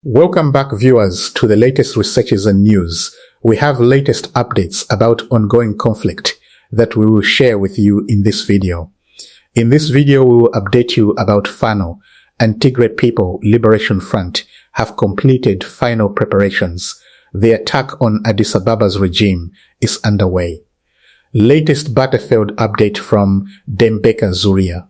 Welcome back, viewers, to the latest researches and news. We have latest updates about ongoing conflict that we will share with you in this video. In this video, we will update you about Fano and Tigray People Liberation Front have completed final preparations. The attack on Addis Ababa's regime is underway. Latest battlefield update from Dembeka Zuria.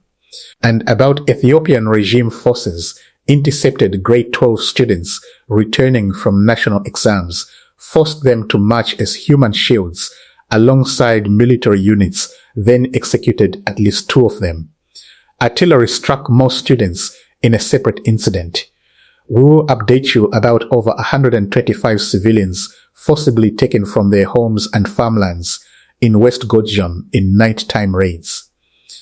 And about Ethiopian regime forces intercepted grade 12 students returning from national exams, forced them to march as human shields alongside military units, then executed at least 2 of them. Artillery struck more students in a separate incident. We will update you about over 125 civilians forcibly taken from their homes and farmlands in West Gojjon in nighttime raids.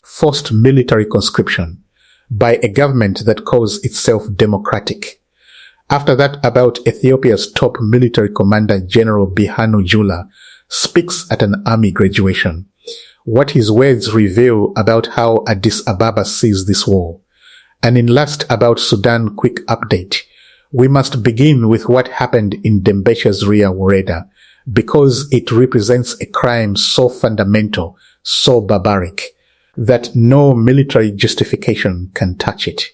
Forced military conscription by a government that calls itself democratic. After that, about Ethiopia's top military commander, General Birhanu Jula, speaks at an army graduation. What his words reveal about how Addis Ababa sees this war. And in last about Sudan quick update, we must begin with what happened in Dembeka Zuria Woreda, because it represents a crime so fundamental, so barbaric, that no military justification can touch it.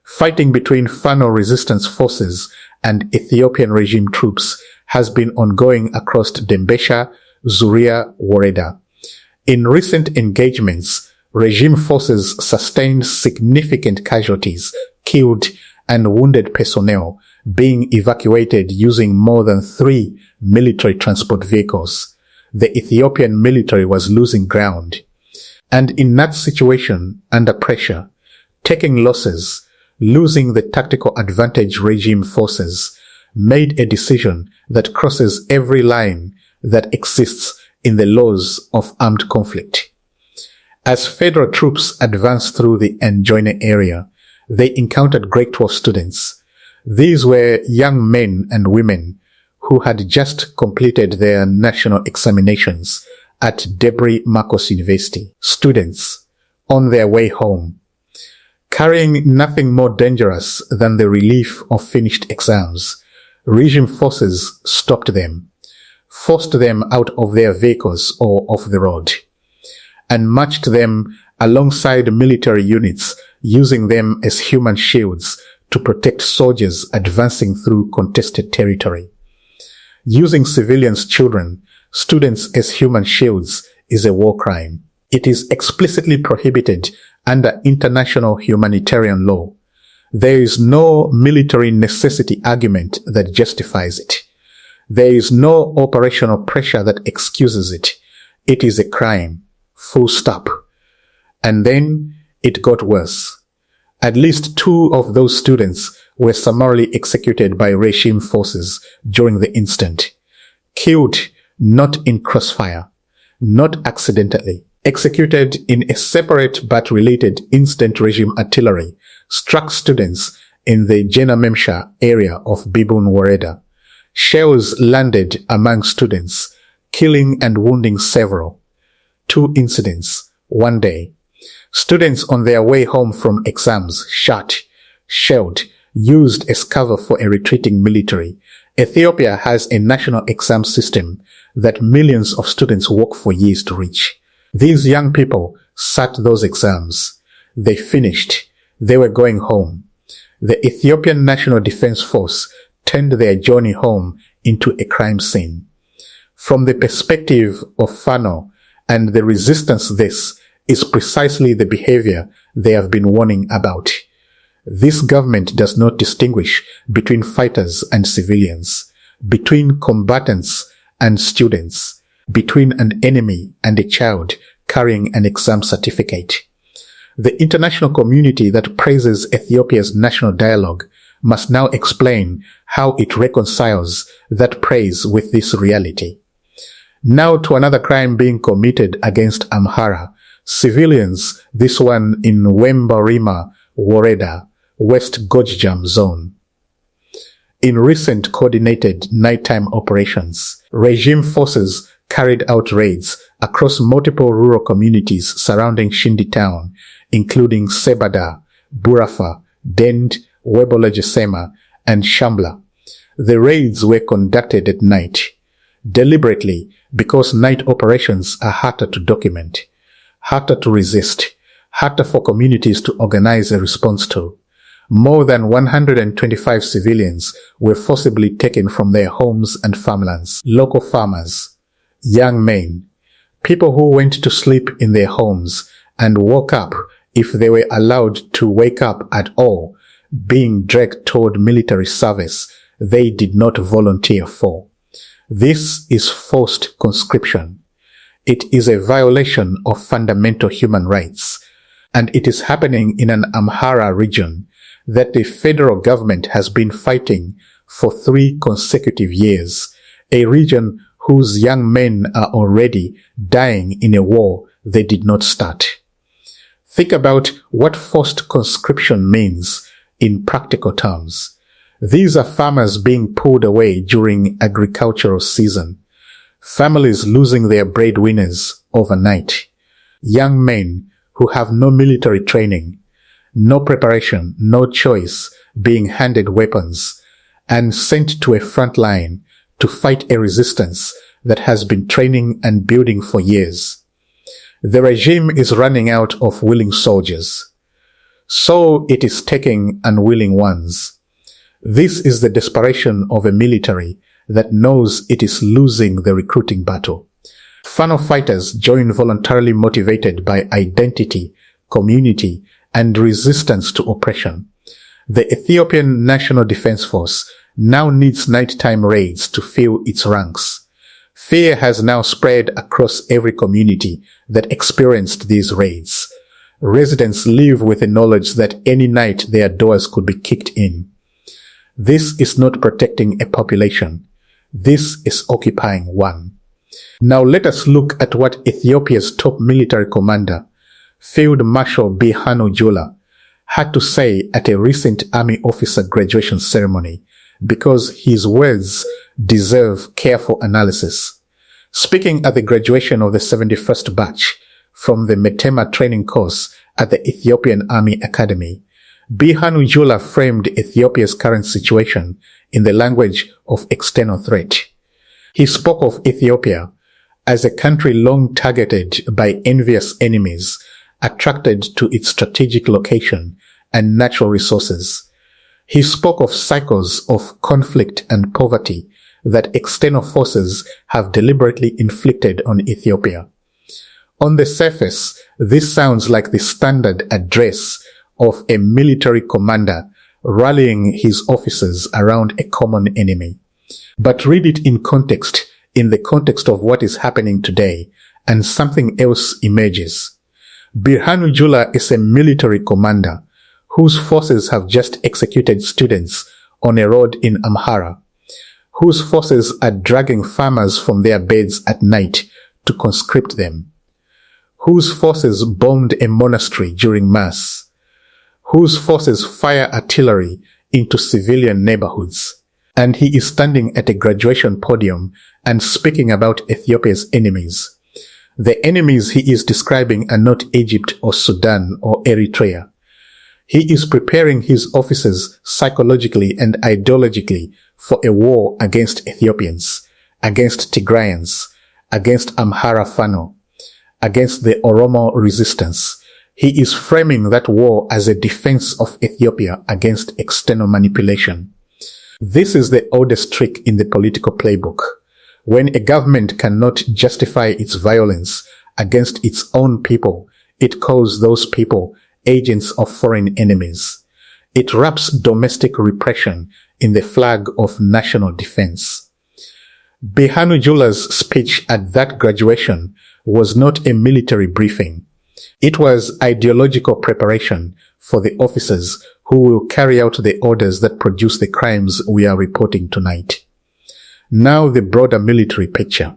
Fighting between Fano resistance forces and Ethiopian regime troops has been ongoing across Dembeka Zuria Woreda. In recent engagements, regime forces sustained significant casualties, killed and wounded personnel, being evacuated using more than 3 military transport vehicles. The Ethiopian military was losing ground. And in that situation, under pressure, taking losses, losing the tactical advantage, regime forces made a decision that crosses every line that exists in the laws of armed conflict. As federal troops advanced through the adjoining area, they encountered grade 12 students. These were young men and women who had just completed their national examinations at Debri Marcos University. Students on their way home, carrying nothing more dangerous than the relief of finished exams. Regime forces stopped them, forced them out of their vehicles or off the road, and marched them alongside military units, using them as human shields to protect soldiers advancing through contested territory. Using civilians, children, students as human shields is a war crime. It is explicitly prohibited under international humanitarian law. There is no military necessity argument that justifies it. There is no operational pressure that excuses it. It is a crime. Full stop. And then it got worse. At least 2 of those students were summarily executed by regime forces during the incident. Killed not in crossfire, not accidentally. Executed in a separate but related incident. Regime artillery struck students in the Jenamemsha area of Bibun Woreda. Shells landed among students, killing and wounding several. 2 incidents, 1 day. Students on their way home from exams shot, shelled, used as cover for a retreating military. Ethiopia has a national exam system that millions of students work for years to reach. These young people sat those exams. They finished. They were going home. The Ethiopian National Defense Force turned their journey home into a crime scene. From the perspective of Fano and the resistance, this is precisely the behavior they have been warning about. This government does not distinguish between fighters and civilians, between combatants and students, between an enemy and a child carrying an exam certificate. The international community that praises Ethiopia's national dialogue must now explain how it reconciles that praise with this reality. Now to another crime being committed against Amhara, civilians, this one in Wembarima, Woreda, West Gojjam zone. In recent coordinated nighttime operations, regime forces carried out raids across multiple rural communities surrounding Shindi town, including Sebada, Burafa, Dend, Webologesema, and Shambla. The raids were conducted at night, deliberately, because night operations are harder to document, harder to resist, harder for communities to organize a response to. More than 125 civilians were forcibly taken from their homes and farmlands. Local farmers, young men, people who went to sleep in their homes and woke up, if they were allowed to wake up at all, being dragged toward military service they did not volunteer for. This is forced conscription. It is a violation of fundamental human rights, and it is happening in an Amhara region that the federal government has been fighting for 3 consecutive years, a region whose young men are already dying in a war they did not start. Think about what forced conscription means in practical terms. These are farmers being pulled away during agricultural season, families losing their breadwinners overnight, young men who have no military training, no preparation, no choice, being handed weapons and sent to a front line to fight a resistance that has been training and building for years. The regime is running out of willing soldiers, so it is taking unwilling ones. This is the desperation of a military that knows it is losing the recruiting battle. Fano fighters join voluntarily motivated by identity, community, and resistance to oppression. The Ethiopian National Defense Force now needs nighttime raids to fill its ranks. Fear has now spread across every community that experienced these raids. Residents live with the knowledge that any night their doors could be kicked in. This is not protecting a population. This is occupying one. Now let us look at what Ethiopia's top military commander, Field Marshal Birhanu Jula, had to say at a recent army officer graduation ceremony, because his words deserve careful analysis. Speaking at the graduation of the 71st batch from the Metema training course at the Ethiopian Army Academy, Birhanu Jula framed Ethiopia's current situation in the language of external threat. He spoke of Ethiopia as a country long targeted by envious enemies, attracted to its strategic location and natural resources. He spoke of cycles of conflict and poverty that external forces have deliberately inflicted on Ethiopia. On the surface, this sounds like the standard address of a military commander rallying his officers around a common enemy. But read it in context, in the context of what is happening today, and something else emerges. Birhanu Jula is a military commander whose forces have just executed students on a road in Amhara, whose forces are dragging farmers from their beds at night to conscript them, whose forces bombed a monastery during Mass, whose forces fire artillery into civilian neighborhoods. And he is standing at a graduation podium and speaking about Ethiopia's enemies. The enemies he is describing are not Egypt or Sudan or Eritrea. He is preparing his officers psychologically and ideologically for a war against Ethiopians, against Tigrayans, against Amhara Fano, against the Oromo resistance. He is framing that war as a defense of Ethiopia against external manipulation. This is the oldest trick in the political playbook. When a government cannot justify its violence against its own people, it calls those people agents of foreign enemies. It wraps domestic repression in the flag of national defense. Birhanu Jula's speech at that graduation was not a military briefing. It was ideological preparation for the officers who will carry out the orders that produce the crimes we are reporting tonight. Now the broader military picture.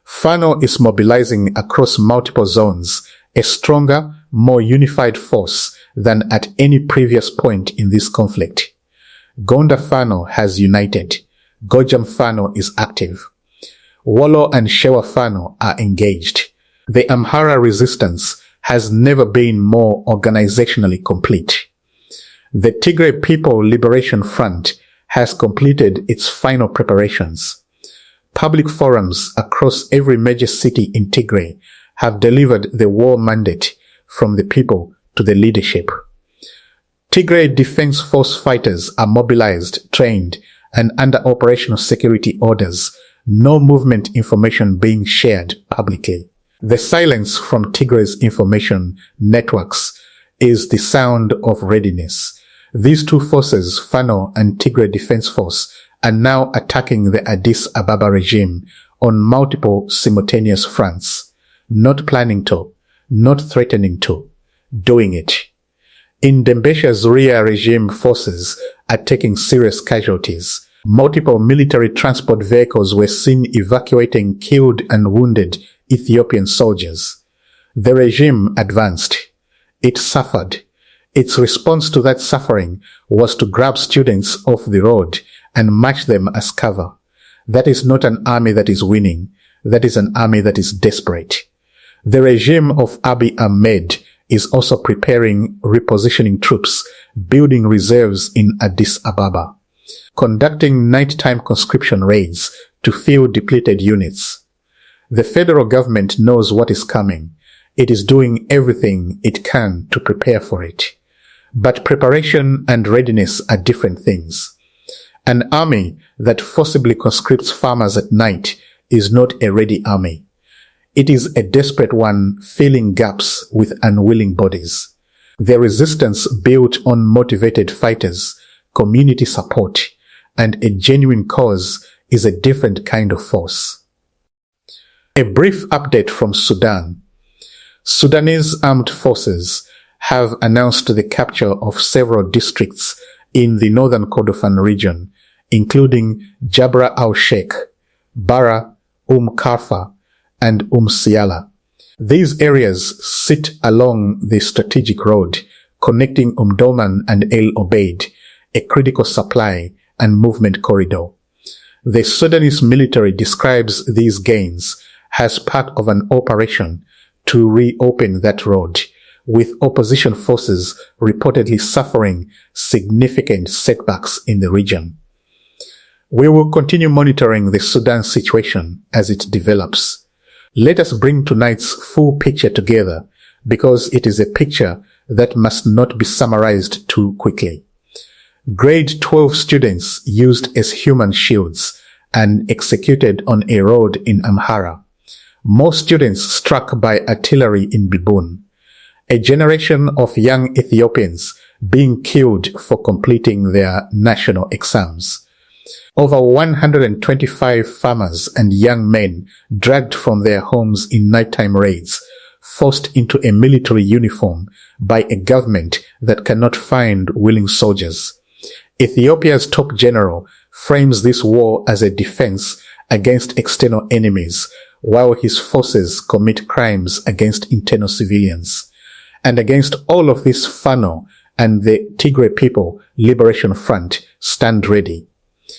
Fano is mobilizing across multiple zones a stronger, more unified force than at any previous point in this conflict. Gonda Fano has united. Gojam Fano is active. Wollo and Shewa Fano are engaged. The Amhara resistance has never been more organizationally complete. The Tigray People Liberation Front has completed its final preparations. Public forums across every major city in Tigray have delivered the war mandate from the people to the leadership. Tigray Defense Force fighters are mobilized, trained, and under operational security orders, no movement information being shared publicly. The silence from Tigray's information networks is the sound of readiness. These two forces, Fano and Tigray Defense Force, are now attacking the Addis Ababa regime on multiple simultaneous fronts, not planning to, not threatening to, doing it. In Dembesha's rear, regime forces are taking serious casualties. Multiple military transport vehicles were seen evacuating killed and wounded Ethiopian soldiers. The regime advanced. It suffered. Its response to that suffering was to grab students off the road and march them as cover. That is not an army that is winning. That is an army that is desperate. The regime of Abiy Ahmed is also preparing repositioning troops, building reserves in Addis Ababa, conducting nighttime conscription raids to fill depleted units. The federal government knows what is coming. It is doing everything it can to prepare for it. But preparation and readiness are different things. An army that forcibly conscripts farmers at night is not a ready army. It is a desperate one filling gaps with unwilling bodies. Their resistance built on motivated fighters, community support, and a genuine cause is a different kind of force. A brief update from Sudan. Sudanese armed forces have announced the capture of several districts in the northern Kordofan region, including Jabra al-Sheikh, Bara, Karfa, and Siala. These areas sit along the strategic road connecting Omdurman and El Obeid, a critical supply and movement corridor. The Sudanese military describes these gains as part of an operation to reopen that road, with opposition forces reportedly suffering significant setbacks in the region. We will continue monitoring the Sudan situation as it develops. Let us bring tonight's full picture together because it is a picture that must not be summarized too quickly. Grade 12 students used as human shields and executed on a road in Amhara. More students struck by artillery in Bibun. A generation of young Ethiopians being killed for completing their national exams. Over 125 farmers and young men dragged from their homes in nighttime raids, forced into a military uniform by a government that cannot find willing soldiers. Ethiopia's top general frames this war as a defense against external enemies, while his forces commit crimes against internal civilians. And against all of this, Fano and the Tigray People Liberation Front stand ready.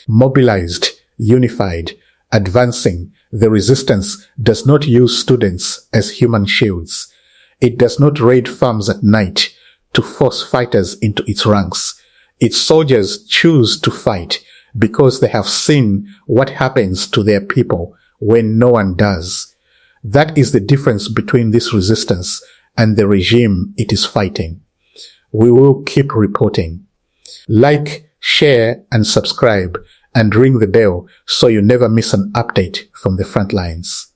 Mobilized, unified, advancing, the resistance does not use students as human shields. It does not raid farms at night to force fighters into its ranks. Its soldiers choose to fight because they have seen what happens to their people when no one does. That is the difference between this resistance and the regime it is fighting. We will keep reporting. Like, share, and subscribe, and ring the bell so you never miss an update from the front lines.